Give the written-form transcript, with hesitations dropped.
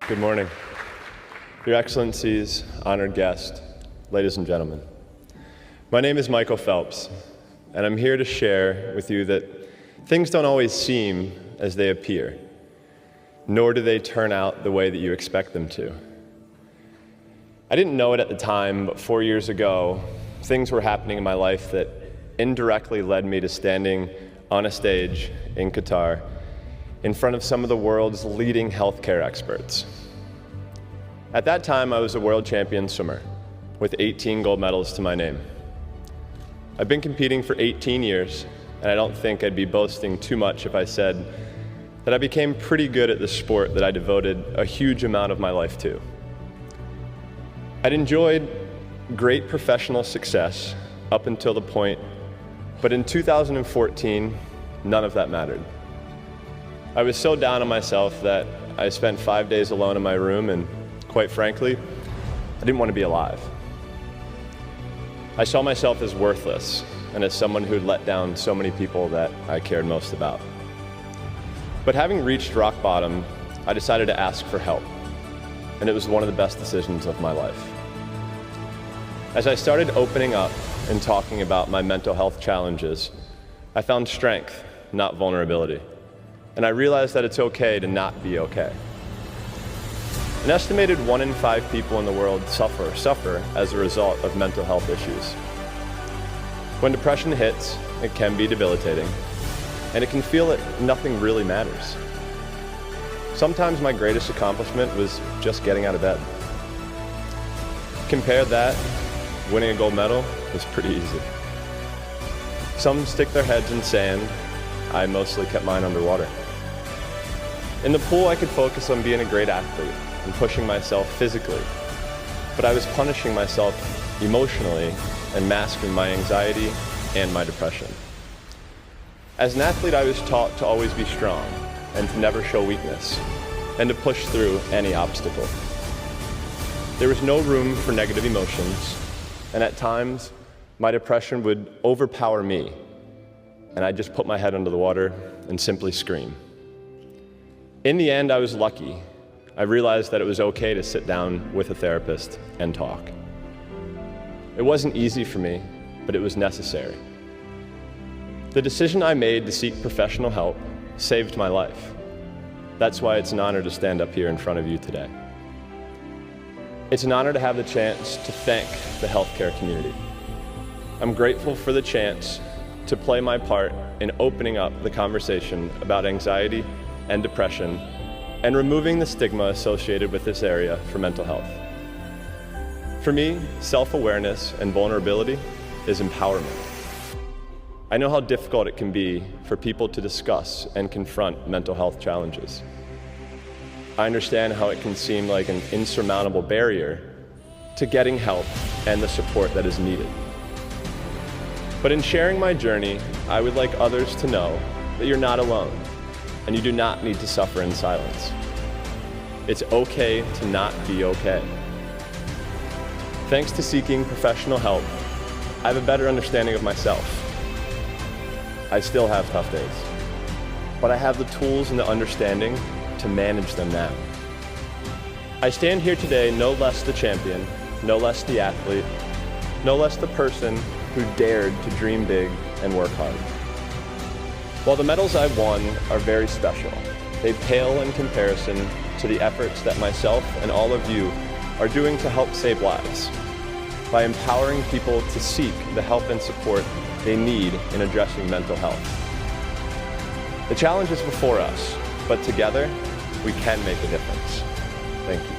Good morning. Your Excellencies, honored guest, ladies and gentlemen. My name is Michael Phelps, and I'm here to share with you that things don't always seem as they appear, nor do they turn out the way that you expect them to. I didn't know it at the time, but 4 years ago, things were happening in my life that indirectly led me to standing on a stage in Qatar in front of some of the world's leading healthcare experts. At that time, I was a world champion swimmer with 18 gold medals to my name. I've been competing for 18 years, and I don't think I'd be boasting too much if I said that I became pretty good at the sport that I devoted a huge amount of my life to. I'd enjoyed great professional success up until the point, but in 2014, none of that mattered. I was so down on myself that I spent 5 days alone in my room, and quite frankly, I didn't want to be alive. I saw myself as worthless and as someone who'd let down so many people that I cared most about. But having reached rock bottom, I decided to ask for help, and it was one of the best decisions of my life. As I started opening up and talking about my mental health challenges, I found strength, not vulnerability, and I realized that it's okay to not be okay. An estimated 1 in 5 people in the world suffer as a result of mental health issues. When depression hits, it can be debilitating, and it can feel that nothing really matters. Sometimes my greatest accomplishment was just getting out of bed. Compare that, winning a gold medal was pretty easy. Some stick their heads in sand. I mostly kept mine underwater. In the pool, I could focus on being a great athlete and pushing myself physically, but I was punishing myself emotionally and masking my anxiety and my depression. As an athlete, I was taught to always be strong and to never show weakness and to push through any obstacle. There was no room for negative emotions, and at times, my depression would overpower me, and I'd just put my head under the water and simply scream. In the end, I was lucky. I realized that it was okay to sit down with a therapist and talk. It wasn't easy for me, but it was necessary. The decision I made to seek professional help saved my life. That's why it's an honor to stand up here in front of you today. It's an honor to have the chance to thank the healthcare community. I'm grateful for the chance to play my part in opening up the conversation about anxiety and depression and removing the stigma associated with this area for mental health. For me, self-awareness and vulnerability is empowerment. I know how difficult it can be for people to discuss and confront mental health challenges. I understand how it can seem like an insurmountable barrier to getting help and the support that is needed. But in sharing my journey, I would like others to know that you're not alone, and you do not need to suffer in silence. It's okay to not be okay. Thanks to seeking professional help, I have a better understanding of myself. I still have tough days, but I have the tools and the understanding to manage them now. I stand here today no less the champion, no less the athlete, no less the person who dared to dream big and work hard. While the medals I've won are very special, they pale in comparison to the efforts that myself and all of you are doing to help save lives by empowering people to seek the help and support they need in addressing mental health. The challenge is before us, but together we can make a difference. Thank you.